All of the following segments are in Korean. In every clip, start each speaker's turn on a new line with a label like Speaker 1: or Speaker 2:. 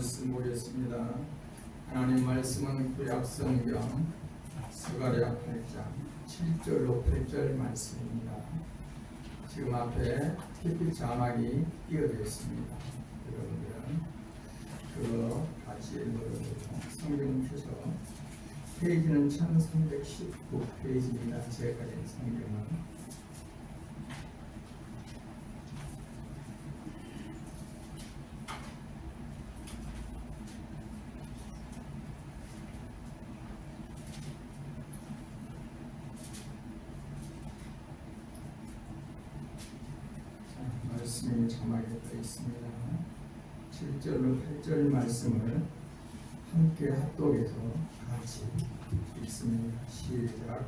Speaker 1: 말씀 보겠습니다. 하나님 말씀은 구약성경 스가랴 8장 7절로 8절 말씀입니다. 지금 앞에 TV 자막이 띄어져 있습니다. 여러분들은 그거 같이 읽어보고 성경 펴서 페이지는 1319페이지입니다. 제가 가진 성경은 말씀이 자막에 떠 있습니다. 7절로 8절 말씀을 함께 합독해서 같이 읽습니다. 시작.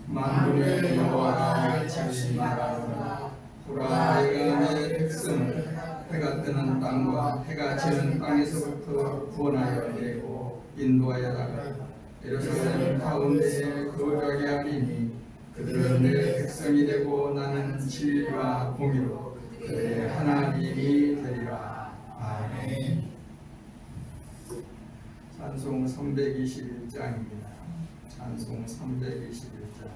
Speaker 1: 만군의 여호와가 자신이라. 보라, 내가 내 백성을 해가 뜨는 땅과 해가 지는 땅에서부터 구원하여 내고 인도하여다가 예루살렘 가운데에 거주하게 하리니 그들은 내 백성이 되고 나는 진리와 공의로 그들의 하나님이 되리라. 아멘. 찬송 321장입니다. 찬송 321장.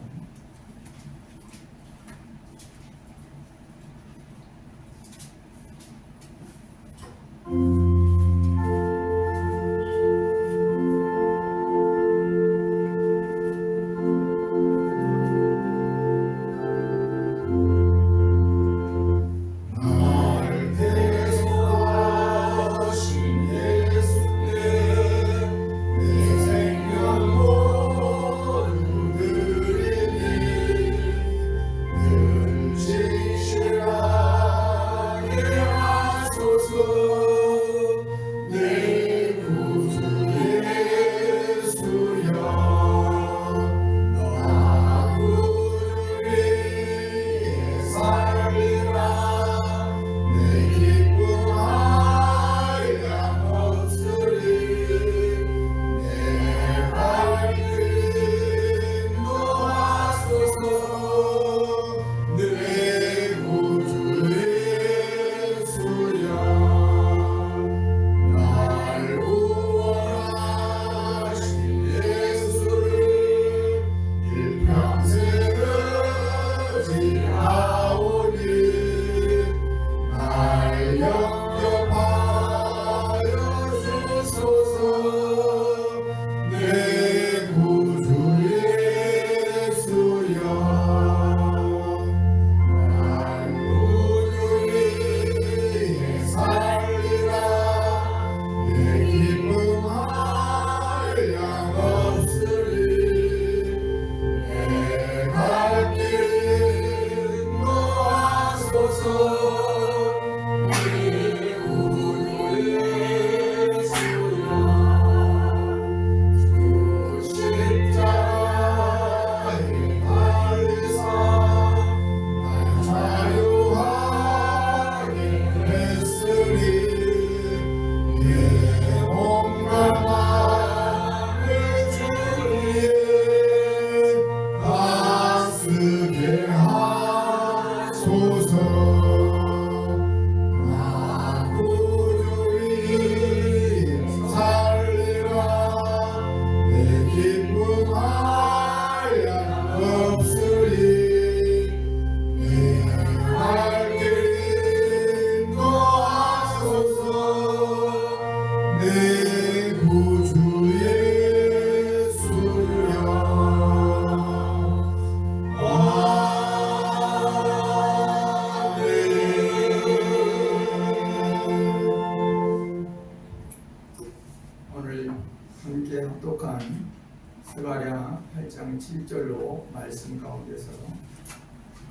Speaker 1: 스가랴 8장 7절로 말씀 가운데서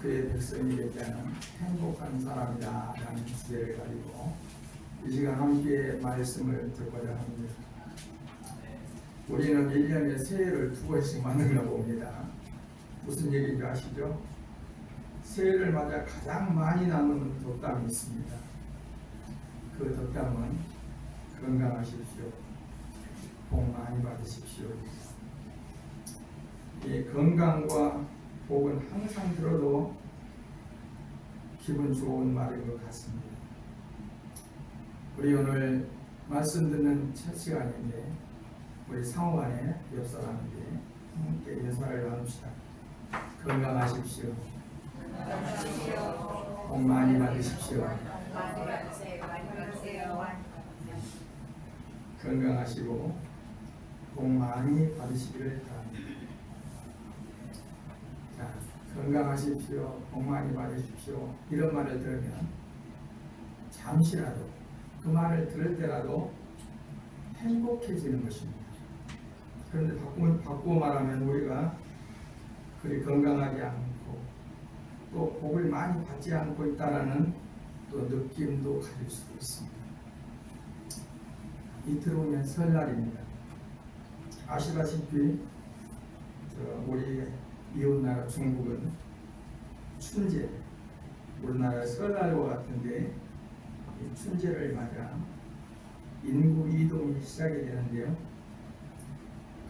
Speaker 1: 그의 백성이 되게 하는 행복한 사람이다 라는 주제를 가지고 이 시간 함께 말씀을 듣고자 합니다. 우리는 1년에 새해를 2번씩 맞는다고 봅니다. 무슨 얘기인지 아시죠? 새해를 맞아 가장 많이 나누는 덕담이 있습니다. 그 덕담은 건강하십시오, 복 많이 받으십시오. 이 건강과 복은 항상 들어도 기분 좋은 말인 것 같습니다. 우리 오늘 말씀 듣는 첫 시간인데 우리 상호간에 옆 사람에게 함께 인사를 나눕시다. 건강하십시오. 복 많이 받으십시오. 건강하시고 복 많이 받으시기를 바랍니다. 자, 건강하십시오. 복 많이 받으십시오. 이런 말을 들으면 잠시라도 그 말을 들을 때라도 행복해지는 것입니다. 그런데 바꾸어 말하면 우리가 그리 건강하지 않고 또 복을 많이 받지 않고 있다는 또 느낌도 가질 수도 있습니다. 이틀 후면 설날입니다. 아시다시피 우리 이웃나라 중국은 춘제, 우리나라 설날과 같은데 이 춘제를 맞아 인구 이동이 시작이 되는데요.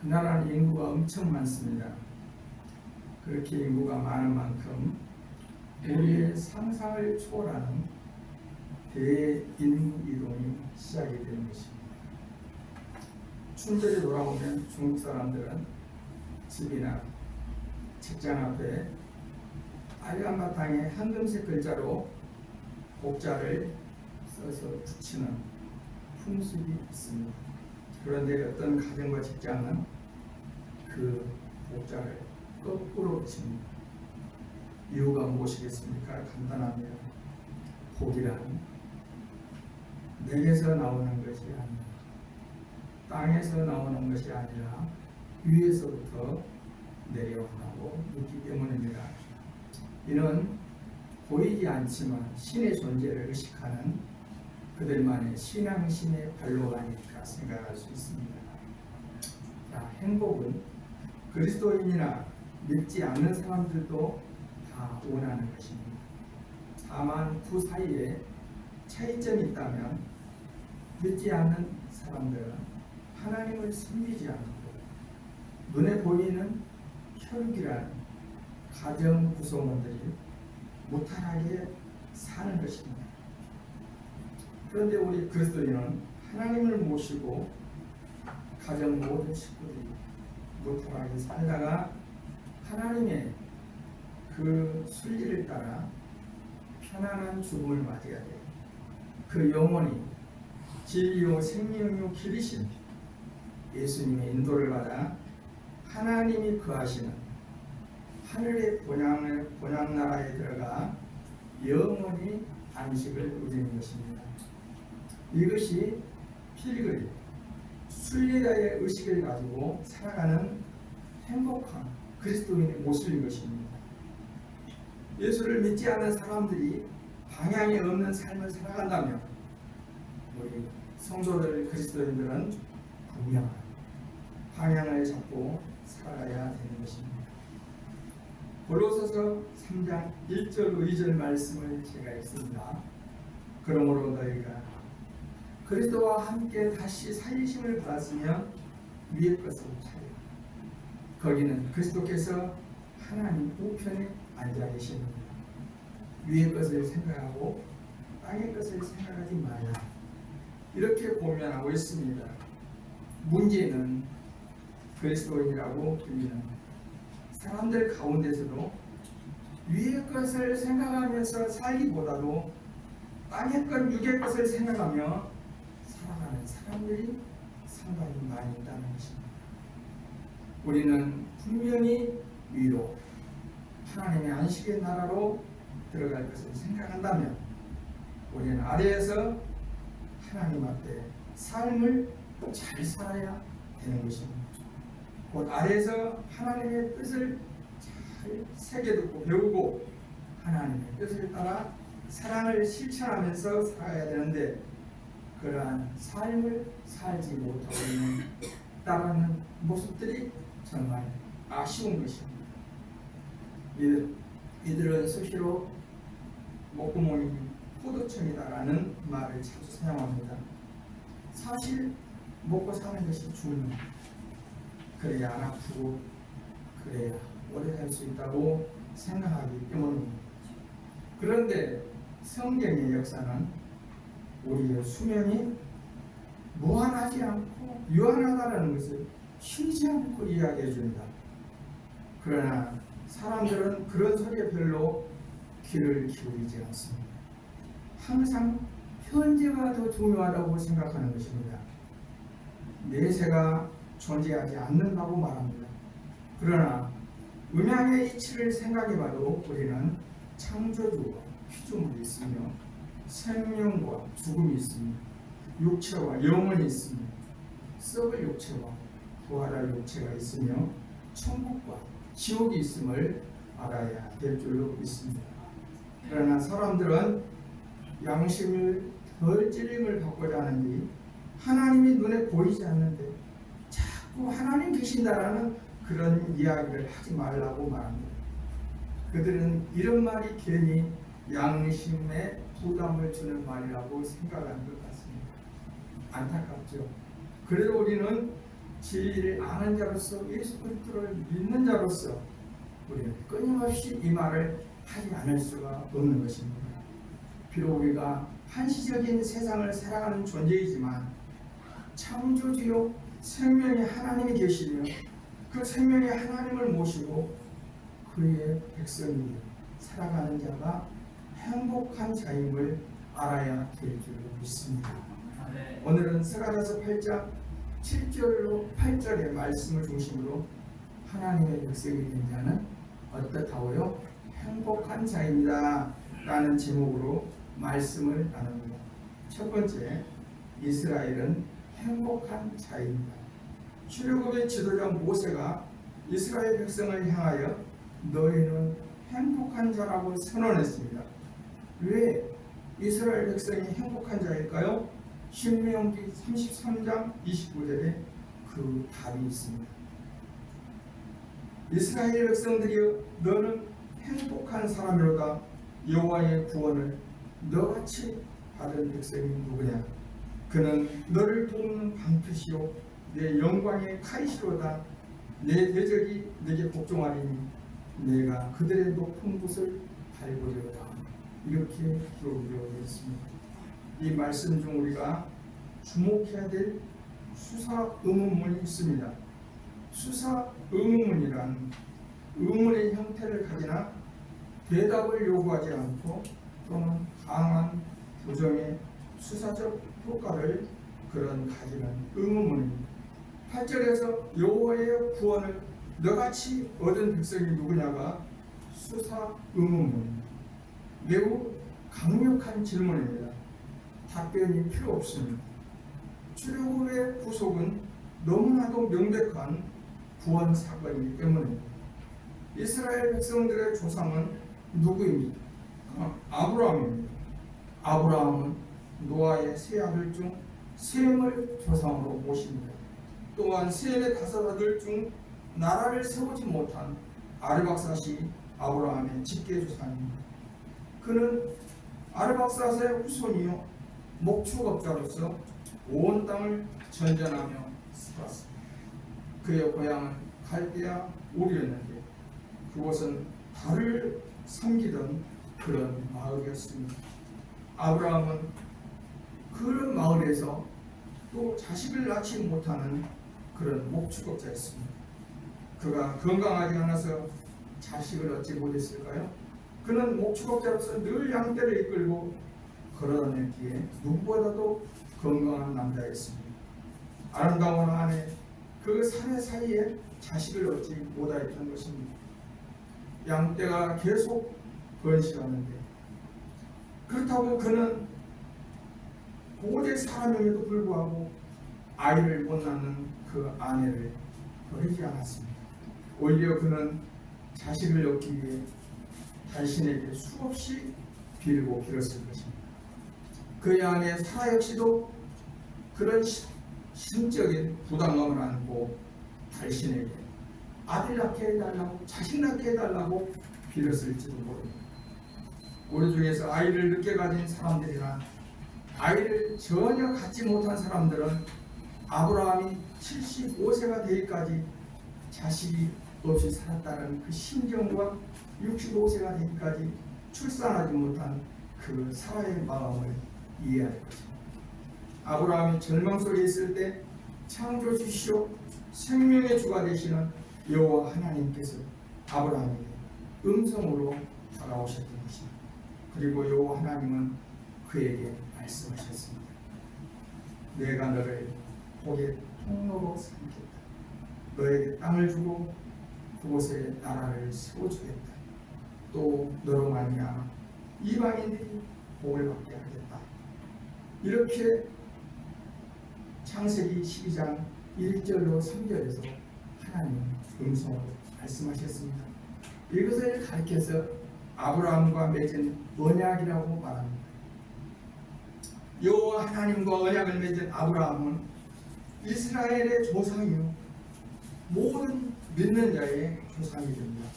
Speaker 1: 그 나라는 인구가 엄청 많습니다. 그렇게 인구가 많은 만큼 우리의 상상을 초월하는 대인구 이동이 시작이 되는 것입니다. 춘절이 돌아오면 중국 사람들은 집이나 책장 앞에 빨간 바탕에 황금색 글자로 복자를 써서 붙이는 풍습이 있습니다. 그런데 어떤 가정과 직장은 그 복자를 거꾸로 붙입니다. 이유가 무엇이겠습니까? 간단합니다. 복이란 내게서 나오는 것이 아니라 땅에서 나오는 것이 아니라 위에서부터 내려온다고 묻기 때문입니다. 이는 보이지 않지만 신의 존재를 의식하는 그들만의 신앙심의 발로가 아닐까 생각할 수 있습니다. 자, 행복은 그리스도인이나 믿지 않는 사람들도 다 원하는 것입니다. 다만 그 사이에 차이점이 있다면 믿지 않는 사람들은 하나님을 섬기지 않고 눈에 보이는 혈기란 가정 구성원들이 무탈하게 사는 것입니다. 그런데 우리 그리스도인은 하나님을 모시고 가정 모든 식구들이 무탈하게 살다가 하나님의 그 순리를 따라 편안한 죽음을 맞이해야 돼요. 그 영혼이 진리요 생명요 길이신 예수님의 인도를 받아 하나님이 거하시는 하늘의 본향나라에 들어가 영원히 안식을 누리는 것입니다. 이것이 필그림, 순례자의 의식을 가지고 살아가는 행복한 그리스도인의 모습인 것입니다. 예수를 믿지 않는 사람들이 방향이 없는 삶을 살아간다면 우리 성도들 그리스도인들은 분명한 방향을 잡고 살아가야 되는 것입니다. 골로새서 3장 1절 2절 말씀을 제가 읽습니다. 그러므로 너희가 그리스도와 함께 다시 살리심을 받았으면 위의 것을 찾으라. 거기는 그리스도께서 하나님 우편에 앉아 계십니다. 위의 것을 생각하고 땅의 것을 생각하지 말라. 이렇게 고면하고 있습니다. 문제는 그리스도인이라고 불리는 사람들 가운데서도 위의 것을 생각하면서 살기보다도 땅의 것, 육의 것을 생각하며 살아가는 사람들이 상당히 많이 있다는 것입니다. 우리는 분명히 위로 하나님의 안식의 나라로 들어갈 것을 생각한다면 우리는 아래에서 하나님 앞에 삶을 잘 살아야 되는 것입니다. 곧 아래에서 하나님의 뜻을 잘 새겨듣고 배우고 하나님의 뜻을 따라 사랑을 실천하면서 살아야 되는데 그러한 삶을 살지 못하고 있는 따르는 모습들이 정말 아쉬운 것입니다. 이들은 수시로 목구멍이 포도청이다라는 말을 자주 사용합니다. 사실 먹고 사는 것이 중요합니다. 그래야 안 아프고 그래야 오래 살 수 있다고 생각하기 때문입니다. 그런데 성경의 역사는 우리의 수명이 무한하지 않고 유한하다는 것을 쉬지 않고 이야기해 줍니다. 그러나 사람들은 그런 소리에 별로 귀를 기울이지 않습니다. 항상 현재가 더 중요하다고 생각하는 것입니다. 내세가 존재하지 않는다고 말합니다. 그러나 음양의 이치를 생각해봐도 우리는 창조주와 피조물이 있으며 생명과 죽음이 있습니다. 육체와 영혼이 있습니다. 썩을 육체와 부활할 육체가 있으며 천국과 지옥이 있음을 알아야 될 줄로 믿습니다. 그러나 사람들은 양심을 덜 찔림을 받고자 하는지 하나님이 눈에 보이지 않는데 자꾸 하나님 계신다라는 그런 이야기를 하지 말라고 말합니다. 그들은 이런 말이 괜히 양심에 부담을 주는 말이라고 생각하는 것 같습니다. 안타깝죠. 그래도 우리는 진리를 아는 자로서 예수 그리스도를 믿는 자로서 우리는 끊임없이 이 말을 하지 않을 수가 없는 것입니다. 비록 우리가 한시적인 세상을 살아가는 존재이지만 창조주요 생명의 하나님이 계시며 그 생명의 하나님을 모시고 그의 백성이 살아가는 자가 행복한 자임을 알아야 될 줄로 믿습니다. 오늘은 스가랴서 8장 7절로 8절의 말씀을 중심으로 하나님의 백성이 된 자는 어떻다고요? 행복한 자입니다 라는 제목으로 말씀을 나눕니다. 첫 번째, 이스라엘은 행복한 자입니다. 출애굽의 지도자 모세가 이스라엘 백성을 향하여 너희는 행복한 자라고 선언했습니다. 왜 이스라엘 백성이 행복한 자일까요? 신명기 33장 29절에 그 답이 있습니다. 이스라엘 백성들이여 너는 행복한 사람이로다. 여호와의 구원을 너같이 받은 백성이 누구냐? 그는 너를 돕는 방패시요 내 영광의 칼이시로다. 내 대적이 내게 복종하리니 내가 그들의 높은 곳을 밟으려다. 이렇게 기록이 되어 있습니다. 이 말씀 중 우리가 주목해야 될 수사 의문문이 있습니다. 수사 의문문이란 의문의 형태를 가지나 대답을 요구하지 않고 또는 강한 부정의 수사적 효과를 가지는 의문문입니다. 8절에서 여호와의 구원을 너같이 얻은 백성이 누구냐가 수사 의문문입니다. 매우 강력한 질문입니다. 답변이 필요 없습니다. 출애굽의 구속은 너무나도 명백한 구원 사건이기 때문입니다. 이스라엘 백성들의 조상은 누구입니까? 아브라함입니다. 아브라함은 노아의 세 아들 중 셈을 조상으로 모십니다. 또한 셈의 5 아들 중 나라를 세우지 못한 아르박사시 아브라함의 직계조상입니다. 그는 아르박사스의 후손이요 목축업자로서 온 땅을 전전하며 살았습니다. 그의 고향은 갈대아 우리였는데 그곳은 달을 섬기던 그런 마을이었습니다. 아브라함은 그런 마을에서 또 자식을 낳지 못하는 그런 목축업자였습니다. 그가 건강하지 않아서 자식을 얻지 못했을까요? 그는 목축업자로서 늘 양떼를 이끌고 걸어다녔기에 누구보다도 건강한 남자였습니다. 아름다운 아내 그 사내 사이에 자식을 얻지 못하였던 것입니다. 양떼가 계속 번식하는데 그렇다고 그는 고대 사람임에도 불구하고 아이를 못 낳는 그 아내를 버리지 않았습니다. 오히려 그는 자식을 얻기 위해 자신에게 수없이 빌고 빌었을 것입니다. 그의 아내 사라 역시도 그런 심적인 부담감을 안고 자신에게 아들 낳게 해달라고 자식 낳게 해달라고 빌었을지도 모릅니다. 우리 중에서 아이를 늦게 가진 사람들이나 아이를 전혀 갖지 못한 사람들은 아브라함이 75세가 되기까지 자식이 없이 살았다는 그 심정과 65세가 되기까지 출산하지 못한 그 사라의 마음을 이해할 것입니다. 아브라함이 절망 속에 있을 때 창조주시오 생명의 주가 되시는 여호와 하나님께서 아브라함에게 음성으로 다가오셨던 것입니다. 그리고 여호와 하나님은 그에게 말씀하셨습니다. 내가 너를 복의 통로로 삼겠다. 너에게 땅을 주고 그곳에 나라를 세워주겠다. 또 너로 말미암아 이방인들이 복을 받게 하겠다. 이렇게 창세기 12장 1절로 3절에서 하나님은 음성으로 말씀하셨습니다. 이것을 가리켜서 아브라함과 맺은 언약이라고 말합니다. 여호와 하나님과 언약을 맺은 아브라함은 이스라엘의 조상이요 모든 믿는 자의 조상이 됩니다.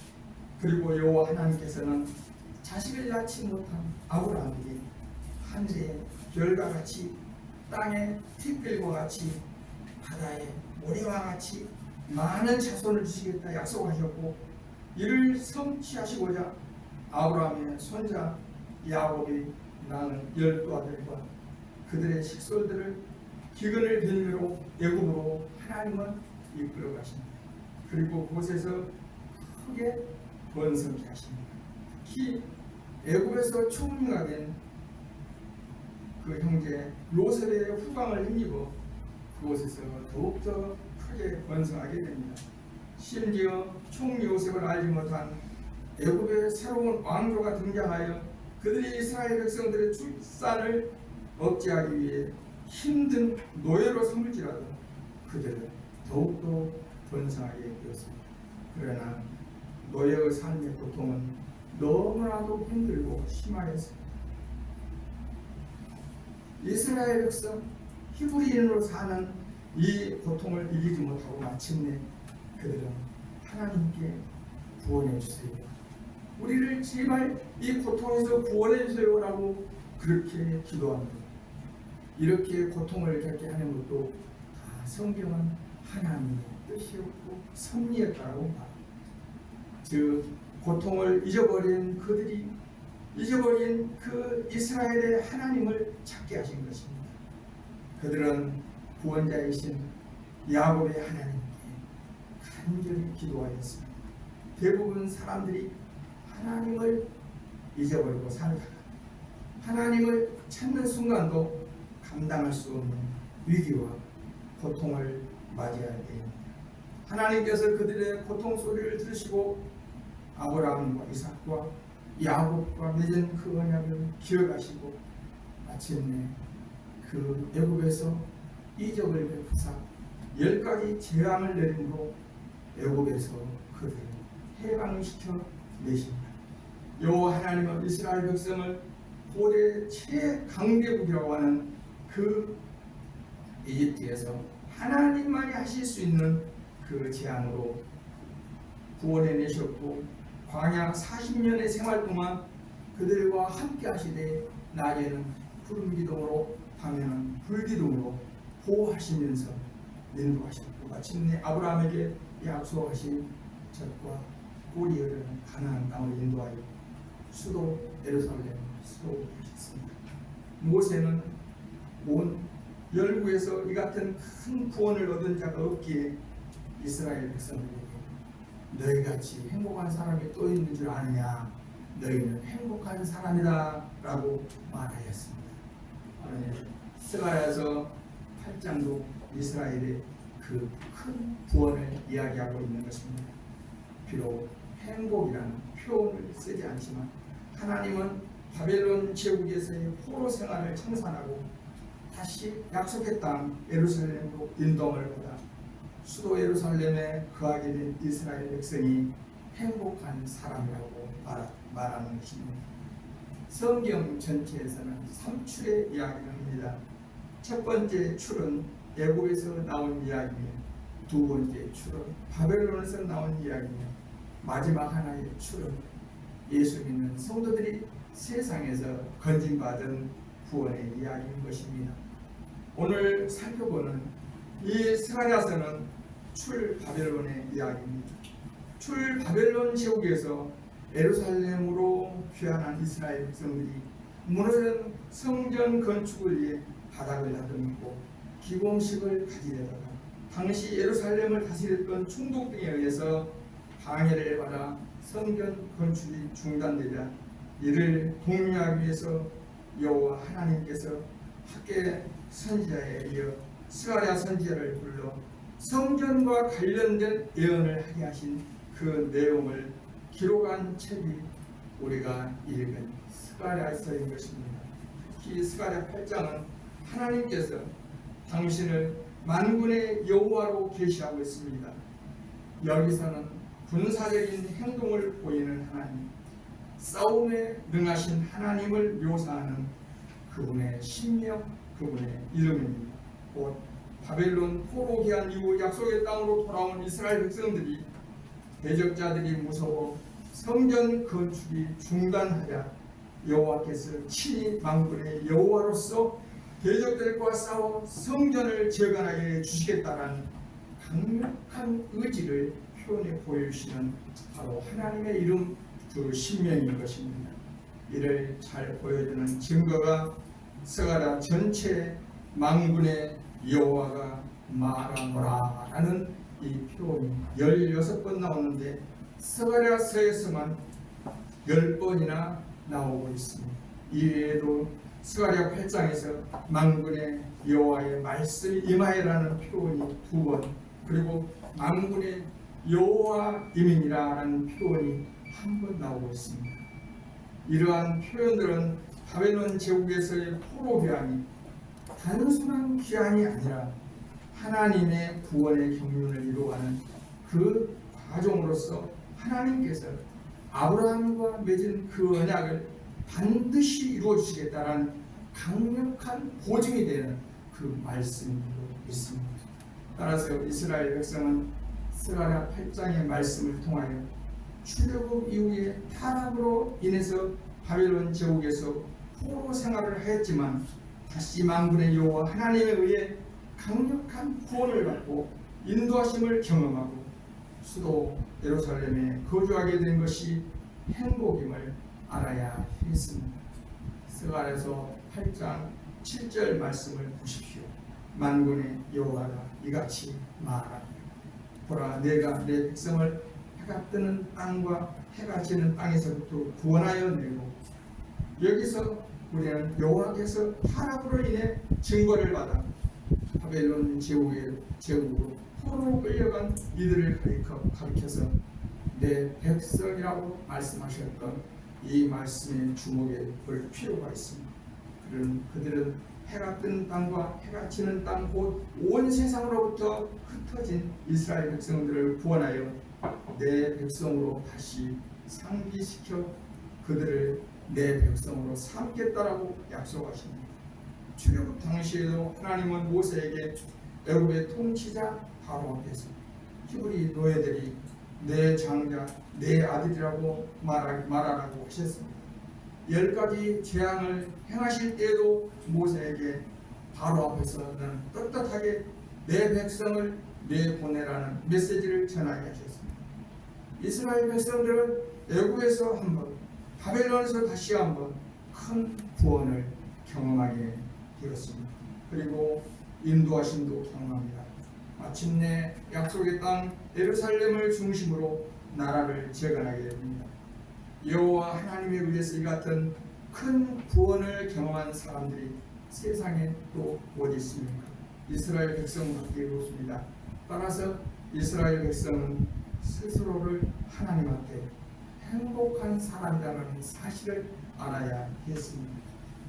Speaker 1: 그리고 여호와 하나님께서는 자식을 낳지 못한 아브라함에게 하늘의 별과 같이 땅의 티끌과 같이 바다의 모래와 같이 많은 자손을 주시겠다 약속하셨고, 이를 성취하시고자 아브라함의 손자 야곱이 낳은 12아들과 그들의 식솔들을 기근을 빌미로 애굽으로 하나님은 이끌어 가십니다. 그리고 그곳에서 크게 번성케 하십니다. 특히 애굽에서 총리가 된 그 형제 요셉의 후광을 힘입어 그곳에서 더욱더 크게 번성하게 됩니다. 심지어 총리 요셉을 알지 못한 애굽의 새로운 왕조가 등장하여 그들이 이스라엘 백성들의 출산을 억제하기 위해 힘든 노예로 삼을지라도 그들은 더욱더 번성하게 되었습니다. 그러나 노예의 삶의 고통은 너무나도 힘들고 심하였습니다. 이스라엘 백성 히브리인으로 사는 이 고통을 이기지 못하고 마침내 그들은 하나님께 구원해 주세요, 우리를 제발 이 고통에서 구원해 주세요 라고 그렇게 기도합니다. 이렇게 고통을 겪게 하는 것도 다 성경은 하나님의 뜻이었고 섭리였다고 말합니다. 즉 고통을 잊어버린 그들이 잊어버린 그 이스라엘의 하나님을 찾게 하신 것입니다. 그들은 구원자이신 야곱의 하나님께 간절히 기도하였습니다. 대부분 사람들이 하나님을 잊어버리고 살다가 하나님을 찾는 순간도 감당할 수 없는 위기와 고통을 맞이할 때입니다. 하나님께서 그들의 고통 소리를 들으시고 아브라함과 이삭과 야곱과 맺은 그 언약을 기억하시고 마침내 그 애굽에서 이적을 베푸사 10가지 재앙을 내림으로 애굽에서 그들을 해방시켜 내십니다. 여호와 하나님은 이스라엘 백성을 고대 최강대국이라고 하는 그 이집트에서 하나님만이 하실 수 있는 그 재앙으로 구원해 내셨고, 광야 40년의 생활 동안 그들과 함께 하시되 낮에는 푸른 기둥으로 밤에는 불기둥으로 보호하시면서 인도하셨고, 마침내 아브라함에게 약속하신 젖과 꿀이 흐르는 가나안 땅으로 인도하여 수도 예루살렘을 수도하셨습니다. 모세는 온 열국에서 이 같은 큰 구원을 얻은 자가 없기에 이스라엘 백성들에게 너희같이 행복한 사람이 또 있는 줄 아느냐, 너희는 행복한 사람이다 라고 말하였습니다. 스가랴서 8장도 이스라엘의 그 큰 구원을 이야기하고 있는 것입니다. 비록 행복이라는 표현을 쓰지 않지만 하나님은 바벨론 제국에서의 포로 생활을 청산하고 다시 약속의 땅 예루살렘으로 인도함을 받아 수도 예루살렘에 거하게 된 이스라엘 백성이 행복한 사람이라고 말하는 것입니다. 성경 전체에서는 3출의 이야기를 합니다. 첫 번째 출은 애굽에서 나온 이야기며, 두 번째 출은 바벨론에서 나온 이야기며, 마지막 하나의 출은 예수 믿는 성도들이 세상에서 건진받은 구원의 이야기인 것입니다. 오늘 살펴보는 이 스가랴서는 출 바벨론의 이야기입니다. 출 바벨론 제국에서 예루살렘으로 귀환한 이스라엘 백성들이 무너진 성전 건축을 위해 바닥을 다듬고 기공식을 가지려다가 당시 예루살렘을 다스렸던 총독 등에 의해서 방해를 받아 성전 건축이 중단되자 이를 독려하기 위해서 여호와 하나님께서 학개 선지자에 이어 스가랴 선지자를 불러 성전과 관련된 예언을 하게 하신 그 내용을 기록한 책이 우리가 읽은 스가랴서인 것입니다. 특히 스가랴 8장은 하나님께서 당신을 만군의 여호와로 계시하고 있습니다. 여기서는 군사적인 행동을 보이는 하나님, 싸움에 능하신 하나님을 묘사하는 그분의 신명, 그분의 이름입니다. 곧 바벨론 포로기한 이후 약속의 땅으로 돌아온 이스라엘 백성들이 대적자들이 무서워 성전 건축이 중단하자 여호와께서 친히 만군의 여호와로서 대적들과 싸워 성전을 재건하게 해주시겠다는 강력한 의지를 표현해 보여주시는 바로 하나님의 이름 그 신명인 것입니다. 이를 잘 보여주는 증거가 스가랴 전체에 만군의 여호와가 말하노라 라는 이 표현이 16번 나오는데 스가랴서에서만 10번이나 나오고 있습니다. 이외에도 스가랴 8장에서 만군의 여호와의 말씀이 임하여라는 표현이 2번, 그리고 만군의 여호와임이니라 라는 표현이 1번 나오고 있습니다. 이러한 표현들은 바벨론 제국에서의 포로 귀환이 단순한 귀환이 아니라 하나님의 구원의 경륜을 이루어가는 그 과정으로서 하나님께서 아브라함과 맺은 그 언약을 반드시 이루어 주시겠다라는 강력한 보증이 되는 그 말씀으로 있습니다. 따라서 이스라엘 백성은 스가랴 8장의 말씀을 통하여 출애굽 이후에 타락으로 인해서 바벨론 제국에서 포로 생활을 하였지만 다시 만군의 여호와 하나님에 의해 강력한 구원을 받고 인도하심을 경험하고 수도 예루살렘에 거주하게 된 것이 행복임을 알아야 했습니다. 스가랴서 8장 7절 말씀을 보십시오. 만군의 여호와가 이같이 말하노라. 보라, 내가 내 백성을 해가 뜨는 땅과 해가 지는 땅에서부터 구원하여 내고, 여기서 우리는 여호와께서 타락으로 인해 증거를 받아 바벨론 제국으로 포로로 끌려간 이들을 가리켜서 내 백성이라고 말씀하셨던 이 말씀에 주목해 볼 필요가 있습니다. 그들은 해가 뜨는 땅과 해가 지는 땅 곧 온 세상으로부터 흩어진 이스라엘 백성들을 구원하여 내 백성으로 다시 상기시켜 그들을 내 백성으로 삼겠다라고 약속하십니다. 출애굽 당시에도 하나님은 모세에게 애굽의 통치자 바로 앞에서 히브리 노예들이 내 장자, 내 아들이라고 말하라고 하셨습니다. 10가지 재앙을 행하실 때에도 모세에게 바로 앞에서는 떳떳하게 내 백성을 내보내라는 메시지를 전하게 하셨습니다. 이스라엘 백성들은 애굽에서 한번, 바벨론에서 다시 한번 큰 구원을 경험하게 되었습니다. 그리고 인도하심도 경험합니다. 마침내 약속의 땅 예루살렘을 중심으로 나라를 재건하게 됩니다. 여호와 하나님에 의해서 이 같은 큰 구원을 경험한 사람들이 세상에 또 어디 있습니까? 이스라엘 백성밖에 없습니다. 따라서 이스라엘 백성은 스스로를 하나님 앞에 행복한 사람이라는 사실을 알아야 했습니다.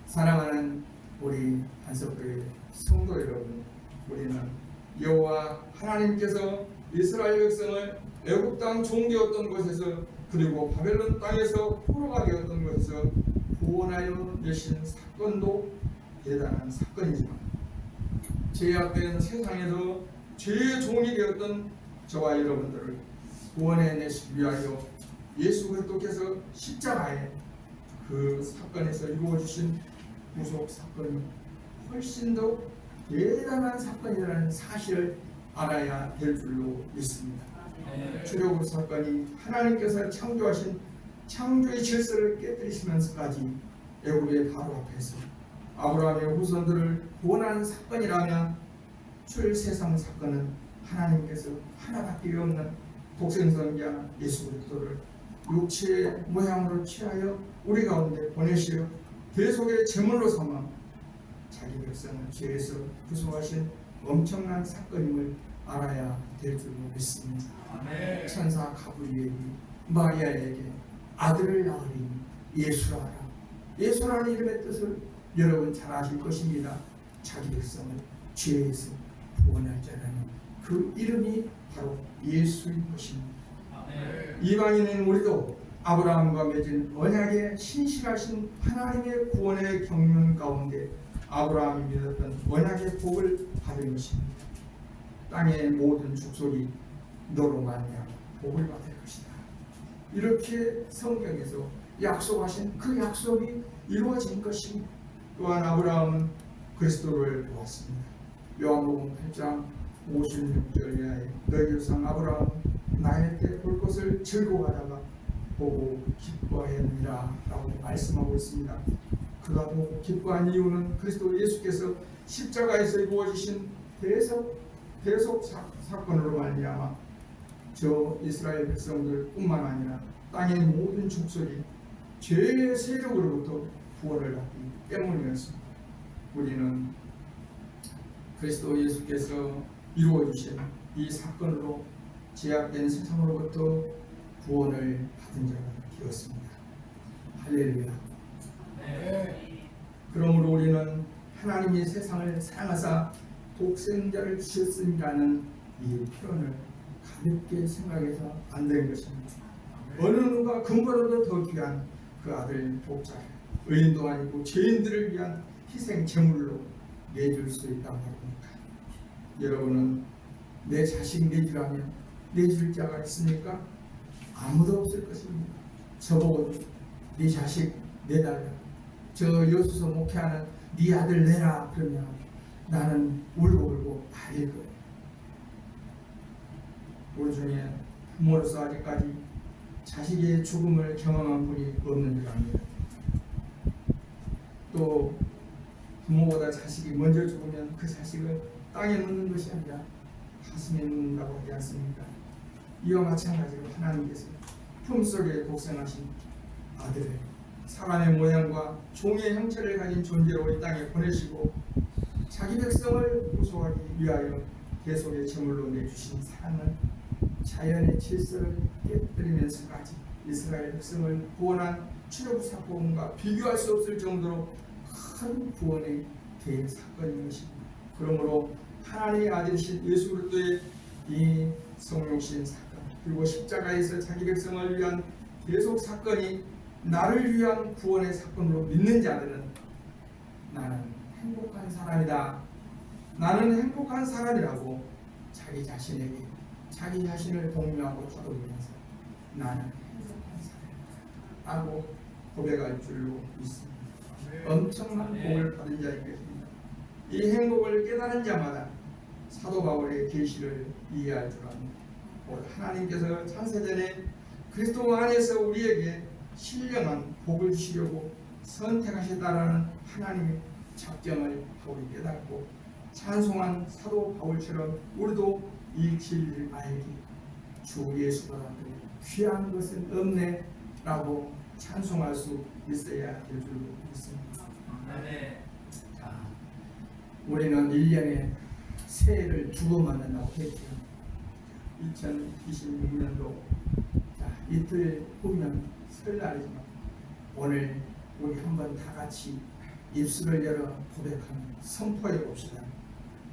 Speaker 1: 사랑하는 우리 한석교회 성도 여러분, 우리는 여호와 하나님께서 이스라엘 백성을 애굽 땅 종되었던 곳에서 그리고 바벨론 땅에서 포로가 되었던 곳에서 구원하여 내신 사건도 대단한 사건이지만 죄악된 세상에서 죄의 종이 되었던 저와 여러분들을 구원해 내시기 위하여 예수 그리스도께서 십자가에 그 사건에서 이루어주신 구속 사건이 훨씬 더 대단한 사건이라는 사실을 알아야 될 줄로 믿습니다. 출애굽 사건이 하나님께서 창조하신 창조의 질서를 깨뜨리시면서까지 애굽의 바로 앞에서 아브라함의 후손들을 구원한 사건이라면 출세상 사건은 하나님께서 하나밖에 없는 독생성자 예수 그리스도를 육체의 모양으로 취하여 우리 가운데 보내시어 대속의 제물로 삼아 자기 백성을 죄에서 구속하신 엄청난 사건임을 알아야 될 줄 믿습니다.
Speaker 2: 아멘.
Speaker 1: 천사 가브리엘이 마리아에게 아들을 낳으리니 예수라. 예수라는 이름의 뜻을 여러분 잘 아실 것입니다. 자기 백성을 죄에서 구원할 자라는 그 이름이 바로 예수인 것입니다.
Speaker 2: 아멘.
Speaker 1: 이방인인 우리도 아브라함과 맺은 언약에 신실하신 하나님의 구원의 경륜 가운데 아브라함이 믿었던 언약의 복을 받은 것입니다. 땅의 모든 축속이 너로 말미암아 복을 받을 것이다. 이렇게 성경에서 약속하신 그 약속이 이루어진 것입니다. 또한 아브라함은 그리스도를 보았습니다. 요한복음 8장 56절 이하에 너희 조상 아브라함 나의 때 볼 것을 즐거워하다가 보고 기뻐하였느니라 라고 말씀하고 있습니다. 그가 보고 기뻐한 이유는 그리스도 예수께서 십자가에서 이루어지신 대속 사건으로 말미암아 저 이스라엘 백성들뿐만 아니라 땅의 모든 족속이 죄의 세력으로부터 구원을 받기 때문이었습니다. 우리는 그리스도 예수께서 이루어주신 이 사건으로 제약된 세상으로부터 구원을 받은 자가 되었습니다. 할렐루야.
Speaker 2: 네.
Speaker 1: 그러므로 우리는 하나님이 세상을 사랑하사 독생자를 주셨음이라는 이 표현을 가볍게 생각해서 안 되는 것입니다. 어느 누가 근거로도 더 귀한 그 아들 독자를 의인도 아니고 죄인들을 위한 희생 제물로 내줄 수 있단 말입니까? 여러분은 내 자식 내주라면 내줄 자가 있습니까? 아무도 없을 것입니다. 저보고 네 자식 내달라, 저 여수서 목회하는 네 아들 내라 그러면 나는 울고 달릴 거예요. 우리 중에 부모로서 아직까지 자식의 죽음을 경험한 분이 없는 줄 압니다. 또 부모보다 자식이 먼저 죽으면 그 자식을 땅에 묻는 것이 아니라 가슴에 묻는다고 하지 않습니까? 이와 마찬가지로 하나님께서 품속에 독생하신 아들을 사람의 모양과 종의 형체를 가진 존재로 이 땅에 보내시고 자기 백성을 구속하기 위하여 대속의 제물로 내주신 사랑은 자연의 질서를 깨뜨리면서까지 이스라엘 백성을 구원한 출애굽 사건과 비교할 수 없을 정도로 큰 구원의 대사건인 것입니다. 그러므로 하나님의 아들이신 예수 그리스도의 이 성육신 사건 그리고 십자가에서 자기 백성을 위한 대속 사건이 나를 위한 구원의 사건으로 믿는 자들은 나는 행복한 사람이다, 나는 행복한 사람이라고 자기 자신에게 자기 자신을 독려하고 다독이면서 나는 행복한 사람이다 라고 고백할 줄로 믿습니다. 엄청난 복을 받은 자인 것입니다. 이 행복을 깨달은 자마다 사도 바울의 계시를 이해할 줄 압니다. 하나님께서 창세전에 그리스도 안에서 우리에게 신령한 복을 주시려고 선택하셨다라는 하나님의 작정을 바울이 깨닫고 찬송한 사도 바울처럼 우리도 이 진리를 알기 주 예수가 귀한 것은 없네 라고 찬송할 수 있어야 될 줄 믿습니다. 자, 우리는 1년에 새해를 2번 만난다고 했죠. 2026년도 이틀 후면 설날이지만 오늘 우리 한번 다 같이 입술을 열어 고백하며 선포해 봅시다.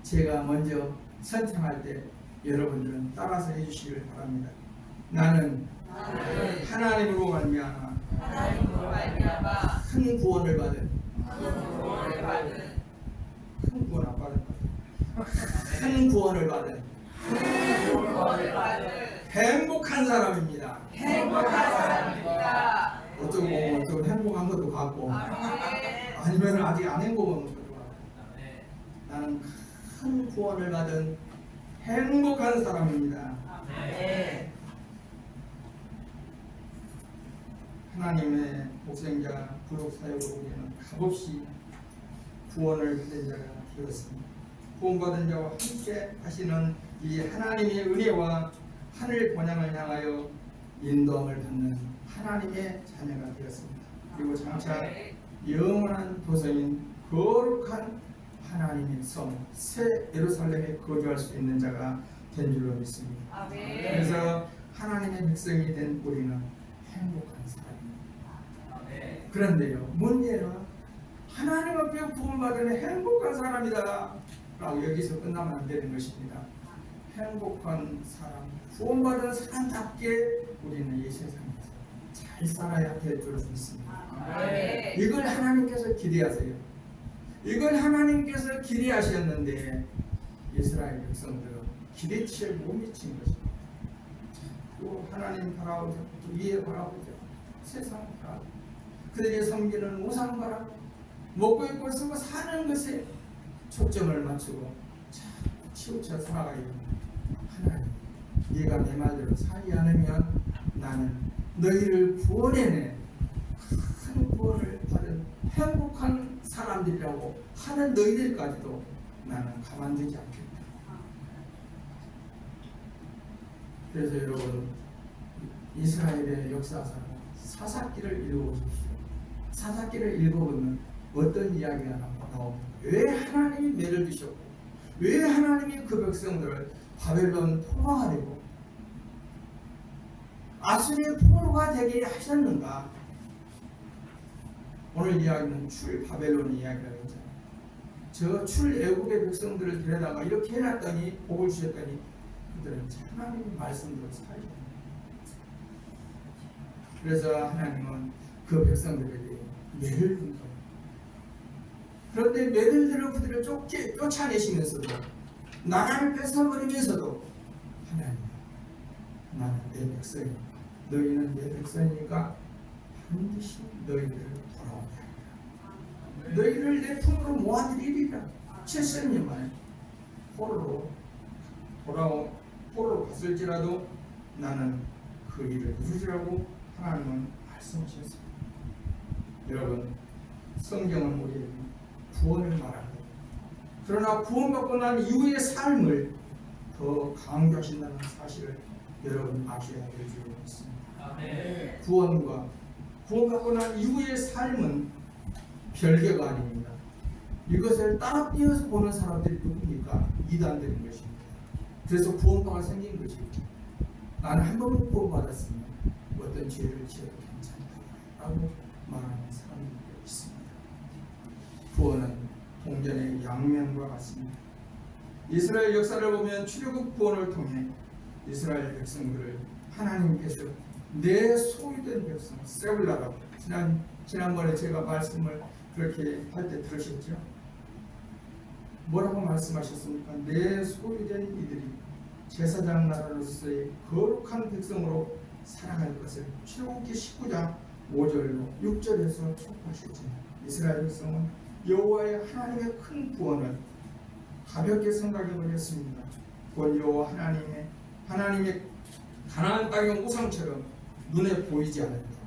Speaker 1: 제가 먼저 선창할 때 여러분들은 따라서 해주시길 바랍니다. 나는 하나님으로 말미암아 큰 구원을 받은 큰 구원 안 받은 큰 구원을 받은 행복한 사람입니다. 어쩌고 보면 좀 행복한 것도 같고 아니면 아직 안 행복한 것도 같고 나는 큰 구원을 받은 행복한 사람입니다. 하나님의 복생자 구속 사역으로 우리는 값없이 구원을 받은 자가 되었습니다. 구원받은 자와 함께 하시는 이 하나님의 은혜와 하늘 본향을 향하여 인도함을 받는 하나님의 자녀가 되었습니다. 그리고 장차 영원한 도성인 거룩한 하나님의 성 새 예루살렘에 거주할 수 있는 자가 된 줄로 믿습니다. 그래서 하나님의 백성이 된 우리는 행복한 사람입니다. 그런데요, 문제는 하나님 앞에 구원받으면 행복한 사람이다 라고 여기서 끝나면 안 되는 것입니다. 행복한 사람, 구원받은 사람답게 우리는 이 세상에서 잘 살아야 될 줄로 믿습니다. 이걸 하나님께서 기대하세요. 이걸 하나님께서 기대하셨는데 이스라엘 백성들은 기대치에 못 미친 것입니다. 또 하나님 바라보죠, 또 위에 바라보죠, 세상 바라보죠. 그들이 섬기는 우상 바라보고 먹고 입고 쓰고 사는 것에 초점을 맞추고 자꾸 치우쳐 살아가야 합니다. 하나님, 네가 내 말대로 살지 않으면 나는 너희를 구원해내 큰 구원을 받은 행복한 사람들이라고 하는 너희들까지도 나는 가만두지 않겠다. 그래서 여러분, 이스라엘의 역사상 사사기를 읽어보십시오. 사사기를 읽어보면 어떤 이야기가 나옵니까? 왜 하나님이 매를 주셨고 왜 하나님이 그 백성들을 바벨론 포로하려고 아수르의 포로가 되게 하셨는가? 오늘 이야기는 출 바벨론 이야기라고 했잖아요. 저 출 애국의 백성들을 데려다가 이렇게 해놨더니 복을 주셨더니 그들은 하나님의 말씀대로 살게 됩니다. 그래서 하나님은 그 백성들에게 매를 준 거예요. 그런데 매를 들어 그들을 쫓아내시면서도 나라를 뺏어버리면서도 하나님, 나는 내 백성이니까 너희는 내 백성이니까 반드시 너희를 돌아오게 하리라. 너희를 내 품으로 모아드리리라. 70년 만에 포로로 갔을지라도 나는 그 일을 이루리라고 하나님은 말씀하셨습니다. 여러분, 성경은 우리에게 구원을 말하고 그러나 구원받고 난 이후의 삶을 더 강조하신다는 사실을 여러분 아셔야 될 줄 믿습니다. 구원받고 난 이후의 삶은 별개가 아닙니다. 이것을 따라 뛰어서 보는 사람들이 누굽니까? 이단들인 것입니다. 그래서 구원파가 생긴 것입니다. 나는 한 번만 구원받았으면 어떤 죄를 지어도 괜찮다고 말하는 사람들이 있습니다. 구원은 동전의 양면과 같습니다. 이스라엘 역사를 보면 출애굽 구원을 통해 이스라엘 백성들을 하나님께서 내 소유된 백성, 세울라라고 지난번에 제가 말씀을 그렇게 할 때 들으셨죠? 뭐라고 말씀하셨습니까? 내 소유된 이들이 제사장 나라로서의 거룩한 백성으로 살아갈 것을 출애굽기 19장 5절로 6절에서 촉구하셨지만 이스라엘 백성은 여호와의 하나님의 큰 구원을 가볍게 생각해 버렸습니다. 곧 여호와 하나님의 가나안 땅의 우상처럼 눈에 보이지 않는다.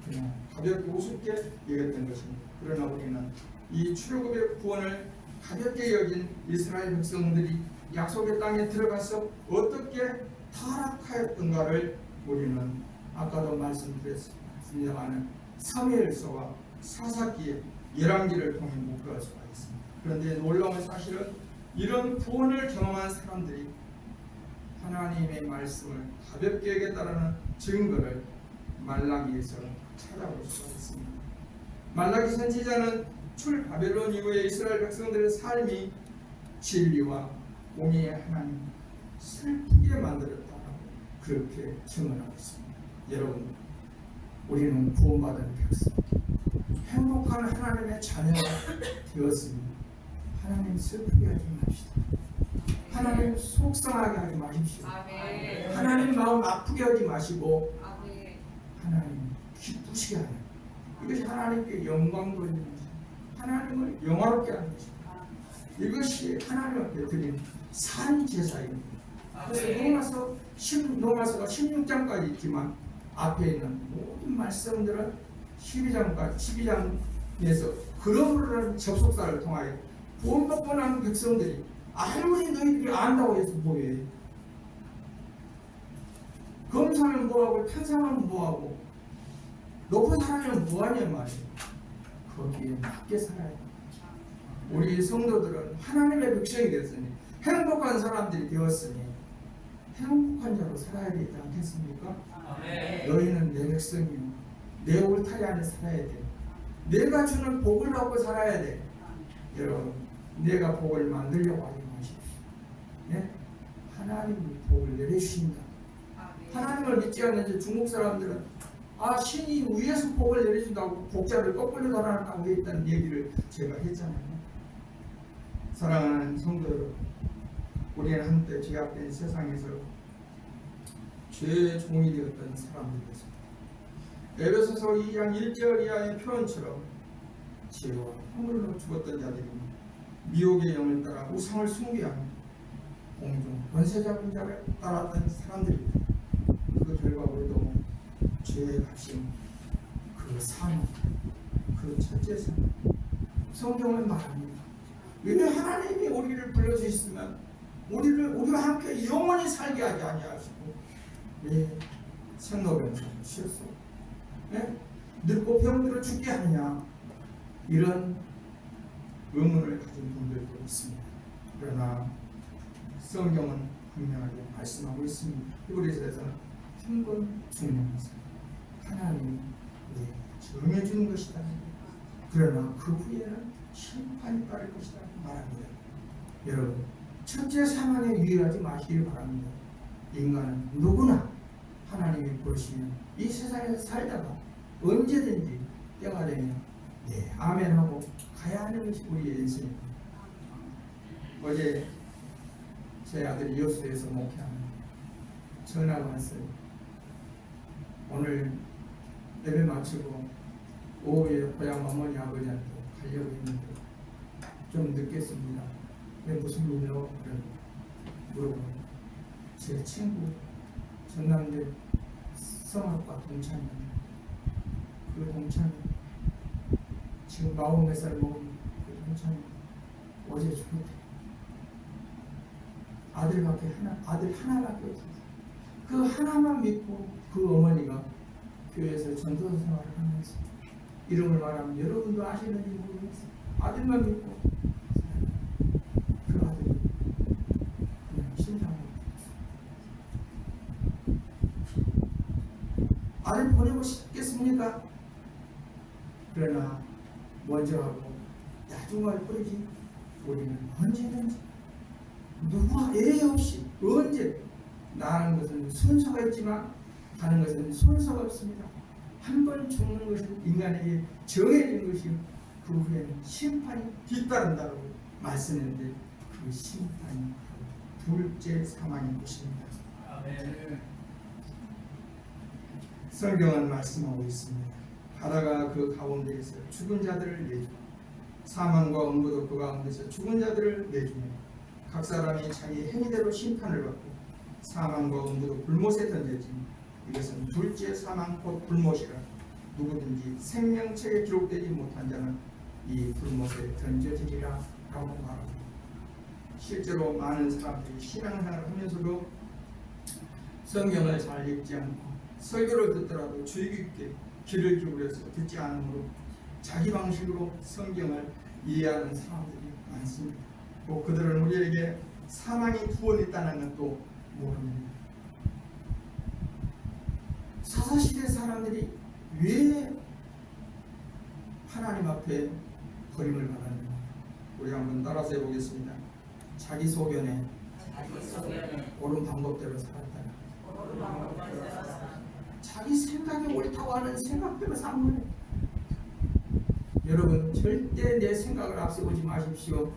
Speaker 1: 그냥 가볍게 우습게 여겼던 것입니다. 그러나 우리는 이 출애굽의 구원을 가볍게 여긴 이스라엘 백성들이 약속의 땅에 들어가서 어떻게 타락하였던가를 우리는 아까도 말씀드렸습니다만 사무엘서와 사사기의 열왕기를 통해 목도할 수가 있습니다. 그런데 놀라운 사실은 이런 구원을 경험한 사람들이 하나님의 말씀을 가볍게 여겼다는 증거를 말라기에서 찾아볼 수가 있습니다. 말라기 선지자는 출 바벨론 이후에 이스라엘 백성들의 삶이 진리와 공의의 하나님 슬프게 만들었다고 그렇게 증언하고 있습니다. 여러분, 우리는 구원받은 백성, 행복한 하나님의 자녀가 되었습니다. 하나님 슬프게 하지 맙시다. 하나님 속상하게 하지 마십시오.
Speaker 2: 아멘.
Speaker 1: 하나님 마음 아프게 하지 마시고
Speaker 2: 아멘.
Speaker 1: 하나님 기쁘시게 하는, 이것이 하나님께 영광 돌리는 것입니다. 하나님을 영화롭게 하는 것입니다. 이것이 하나님 앞에 드린 산 제사입니다. 그래서 로마서가 16장까지 있지만 앞에 있는 모든 말씀들은 12장에서 그러므로 접속사를 통하여 구원받고 난 백성들이 아무리 너희들이 안다고 해서 뭐해? 검사는 뭐하고 판사는 뭐하고 높은 사람은 뭐하냐 말이에요. 거기에 맞게 살아야 돼. 우리 성도들은 하나님의 백성이 되었으니 행복한 사람들이 되었으니 행복한 자로 살아야 되지 않겠습니까? 너희는 내 백성이요 내 울타리 안에 살아야 돼. 내가 주는 복을 받고 살아야 돼. 여러분, 내가 복을 만들려고 하지 마십시오. 네? 하나님이 복을 내려주신다. 하나님을 믿지 않는 중국 사람들은 신이 위에서 복을 내려준다고 복자를 거꾸로 달아난다고 했다는 얘기를 제가 했잖아요. 사랑하는 성도 여러분, 우리는 한때 죄악된 세상에서 죄의 종이 되었던 사람들이었습니다. 에베소서 2장 1절 이하의 표현처럼 죄와 허물로 죽었던 자들이 미혹의 영을 따라 우상을 숭배하며 공중 권세 잡은 자를 따랐던 사람들입니다. 그 결과 우리도 죄의 값인 그 사망, 그 첫째 사망, 성경은 말합니다. 왜 하나님이 우리를 불러주셨으면 우리와 함께 영원히 살게 하지 아니하시고 왜 생로병사를 주셨소? 네? 늙고 병들어 죽게 하느냐? 이런 의문을 가진 분들도 있습니다. 그러나 성경은 분명하게 말씀하고 있습니다. 히브리서에서는 한 번 죽는 것은 하나님이 정해주는 것이다. 그러나 그 후에는 심판이 따를 것이다 말합니다. 여러분, 첫째 사망에 유의하지 마시길 바랍니다. 인간은 누구나 하나님이 보시면 이 세상에서 살다가 언제든지 때가 되면 아멘하고 가야 하는 것이 우리의 인생입니다. 어제 제 아들이 여수에서 목회하는 전화가 왔어요. 오늘 예배 마치고 오후에 고향 어머니 아버지한테 가려고 했는데 좀 늦겠습니다. 왜 무슨 일로? 물어보고 제 친구 전남대 성악과 동창입니다. 그 동창이 지금 40몇 먹은 그 동창이 어제 죽었대요. 아들 하나밖에 없어요. 그 하나만 믿고 그 어머니가 교회에서 전도사 생활을 하면서 이름을 말하면 여러분도 아시는지 모르겠어요. 아들만 믿고 그 아들이 그냥 신장을 아들 보내고 싶겠습니까? 그러나 먼저 하고 나중에 할 뿐이지 우리는 언제든지 누구와 예외 없이 언제 나는 것은 순서가 있지만 가는 것은 순서가 없습니다. 한 번 죽는 것은 인간에게 정해진 것이 그 후에는 심판이 뒤따른다고 말씀했는데 그 심판이 둘째 사망인 것입니다. 성경은 말씀하고 있습니다. 바다가 그 가운데에서 죽은 자들을 내주고 사망과 음부도 그 가운데서 죽은 자들을 내주며 각 사람이 자기 행위대로 심판을 받고 사망과 음부도 불못에 던져지니 이것은 둘째 사망 곧 불못이라. 누구든지 생명책에 기록되지 못한 자는 이 불못에 던져지리라 라고 말합니다. 실제로 많은 사람들이 신앙생활을 하면서도 성경을 잘 읽지 않고 설교를 듣더라도 주의 깊게 귀를 기울여서 듣지 않으므로 자기 방식으로 성경을 이해하는 사람들이 많습니다. 또 그들은 우리에게 사망이 두 번 있다는 것도 모릅니다. 사사시대 사람들이 왜 하나님 앞에 버림을 받았는가? 우리 한번 따라서 해보겠습니다. 자기 소견에 옳은 방법대로 살았다. 자기 생각이 옳다고 하는 생각대로 산 거예요. 여러분, 절대 내 생각을 앞세우지 마십시오.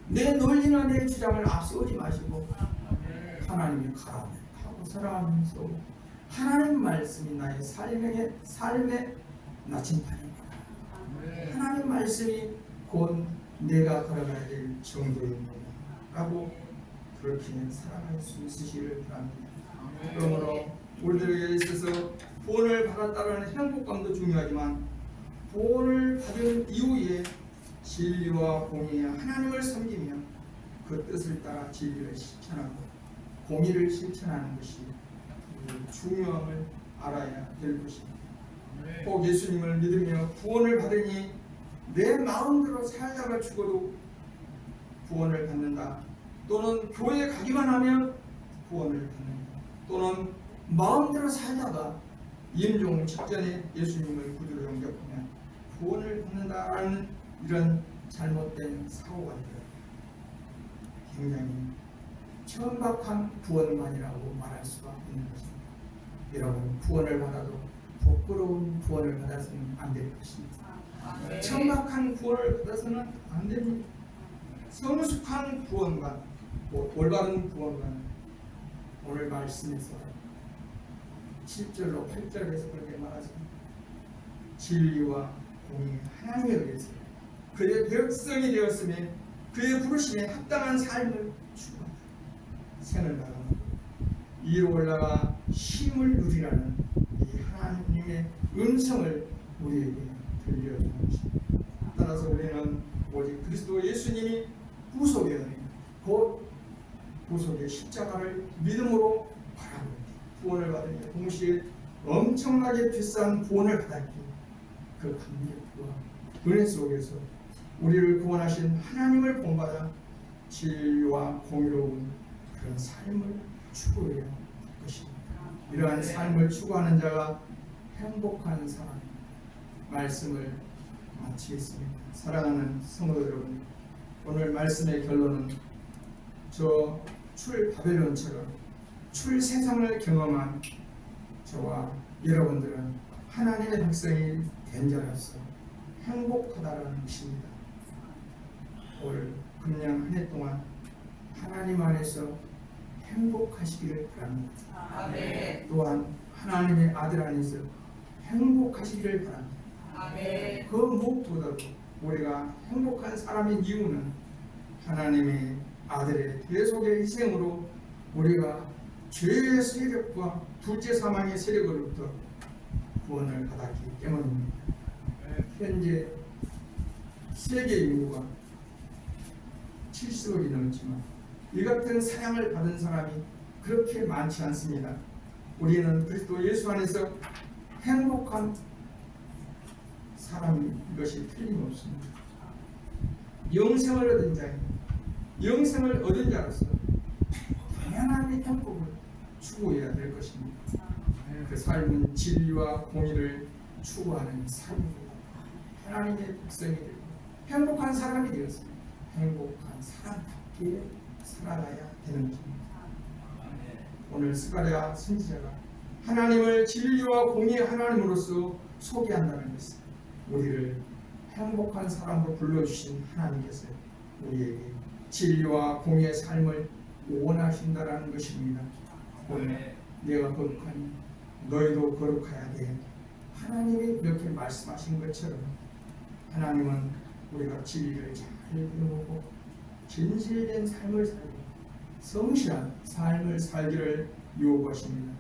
Speaker 1: 내 논리나 내 주장을 앞세우지 마시고 하나님이 가라고 살아가면서 하나님 말씀이 나의 삶의 나침반입니다. 하나님 말씀이 곧 내가 걸어가야 될 정도입니다 라고 그렇게 살아갈 수 있으시기를 바랍니다. 그러므로 우리들에게 있어서 구원을 받았다는 행복감도 중요하지만 구원을 받은 이후에 진리와 공의의 하나님을 섬기며 그 뜻을 따라 진리를 실천하고 공의를 실천하는 것이 중요함을 알아야 될 것입니다. 꼭 예수님을 믿으며 구원을 받으니 내 마음대로 살다가 죽어도 구원을 받는다. 또는 교회에 가기만 하면 구원을 받는다. 또는 마음대로 살다가 임종 직전에 예수님을 구주로 영접하면 구원을 받는다라는 이런 잘못된 사고가 있어요. 굉장히 천박한 구원만이라고 말할 수가 있는 것입니다. 여러분, 구원을 받아도 부끄러운 구원을 받아서는 안 될 것입니다. 천박한 구원을 받아서는 안 됩니다. 성숙한 구원과 올바른 구원과 오늘 말씀에서 7절로 8절에서 그렇게 말하십니다. 진리와 공의 하나님에 의해서 그의 백성이 되었음에 그의 부르심에 합당한 삶을 추구한다. 생을 나가고 위로 올라가 힘을 누리라는 이 하나님의 음성을 우리에게 들려주는 것입니다. 따라서 우리는 오직 그리스도 예수님이 구속의 은혜, 곧 구속의 십자가를 믿음으로 바라고 구원을 받으며 동시에 엄청나게 비싼 구원을 받았기에 그 감격과 은혜 속에서 우리를 구원하신 하나님을 본받아 진리와 공의로운 그런 삶을 추구해야 할 것입니다. 이러한 삶을 추구하는 자가 행복한 사람. 말씀을 마치겠습니다. 사랑하는 성도 여러분, 오늘 말씀의 결론은 저 출 바벨론처럼 출 세상을 경험한 저와 여러분들은 하나님의 백성이 된 자로서 행복하다는 것입니다. 올 금년 한 해 동안 하나님 안에서 행복하시기를 바랍니다.
Speaker 2: 아멘.
Speaker 1: 또한 하나님의 아들 안에서 행복하시기를 바랍니다.
Speaker 2: 아멘.
Speaker 1: 그 무엇보다도 우리가 행복한 사람인 이유는 하나님의 아들의 대속의 희생으로 우리가 죄의 세력과 둘째 사망의 세력으로부터 구원을 받았기 때문입니다. 현재 세계 인구가 70억이 넘지만 이 같은 사랑을 받은 사람이 그렇게 많지 않습니다. 우리는 그리스도 예수 안에서 행복한 사람인 것이 틀림없습니다. 영생을 얻은 자입니다. 영생을 얻은 자로서 당연한 행복을 추구해야 될 것입니다. 그 삶은 진리와 공의를 추구하는 삶입니다. 하나님의 백성이 되고 행복한 사람이 되었습니다. 행복한 사람답게 살아가야 되는 것입니다. 오늘 스가랴 선지자가 하나님을 진리와 공의의 하나님으로서 소개한다는 것은 우리를 행복한 사람으로 불러주신 하나님께서 우리에게 진리와 공의의 삶을 원하신다는 것입니다. 오늘 내가 거룩하니 너희도 거룩해야 돼. 하나님이 이렇게 말씀하신 것처럼 하나님은 우리가 진리를 잘 배우고 진실된 삶을 살고 성실한 삶을 살기를 요구하십니다.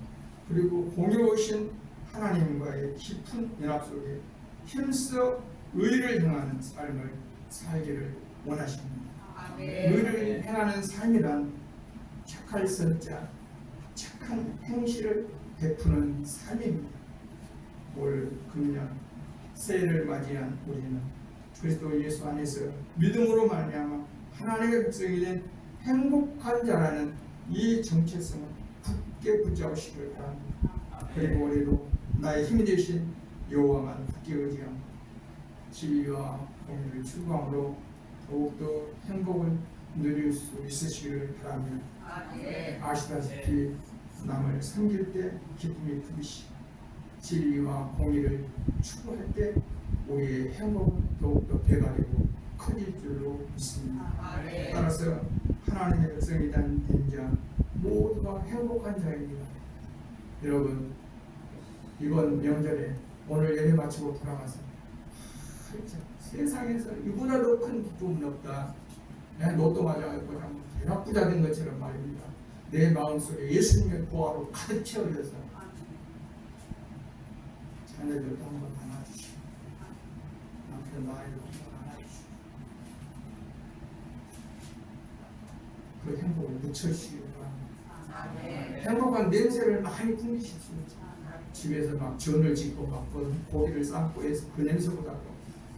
Speaker 1: 그리고 공의로우신 하나님과의 깊은 연합 속에 힘써 의를 행하는 삶을 살기를 원하십니다. 의를 행하는 삶이란 착할 선자, 착한 행실을 베푸는 삶입니다. 올 금년 새해를 맞이한 우리는 그리스도 예수 안에서 믿음으로 말미암아 하나님의 백성이 된 행복한 자라는 이 정체성을 굳게 붙잡으시길 바랍니다. 그리고 우리도 나의 힘이 되신 여호와만 굳게 의지하고 진리와 공의를 추구함으로 더욱더 행복을 누릴 수 있으시기를 바라며 아시다시피 남을 섬길 때 기쁨이 크듯이 진리와 공의를 추구할 때 우리의 행복은 더욱더 배가되고 커질 줄로 믿습니다. 따라서 하나님의 백성이 된 자 모두가 행복한 자입니다. 여러분, 이번 명절에 오늘 예배 마치고 돌아가서 세상에서 이보다 더 큰 기쁨은 없다. 로또 맞아가지고 대박 부자 된 것처럼 말입니다. 내 마음속에 예수님의 보화로 가득 채워져서 자녀들도 한번 안아주시고 많이 안아주시고 그 행복을 묻혀주시기 바랍니다.
Speaker 2: 아멘.
Speaker 1: 행복한 냄새를 많이 풍기십시오. 집에서 막 전을 짓고 막 고기를 삶고 해서 그 냄새보다도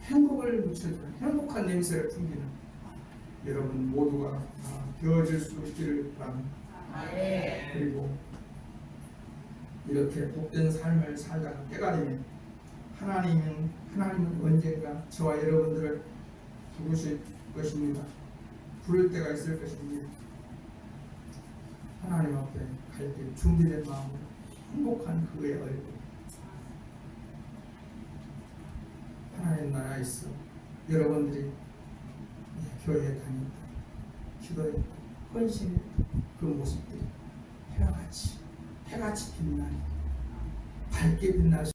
Speaker 1: 행복을 묻혀주는 행복한 냄새를 풍기는 여러분 모두가 되어질 수 있기를 바랍니다.
Speaker 2: 아멘.
Speaker 1: 그리고 이렇게 복된 삶을 살다가 때가 되면 하나님은 언젠가 저와 여러분들을 부르실 것입니다. 부를 때가 있을 것입니다. 하나님 앞에 갈 때 준비된 마음으로 행복한 그의 얼굴, 하나님 나라에서 여러분들이 교회에 다닌다, 기도했다, 헌신했다 그 모습들이 해같이 빛나는 밝게 빛날 수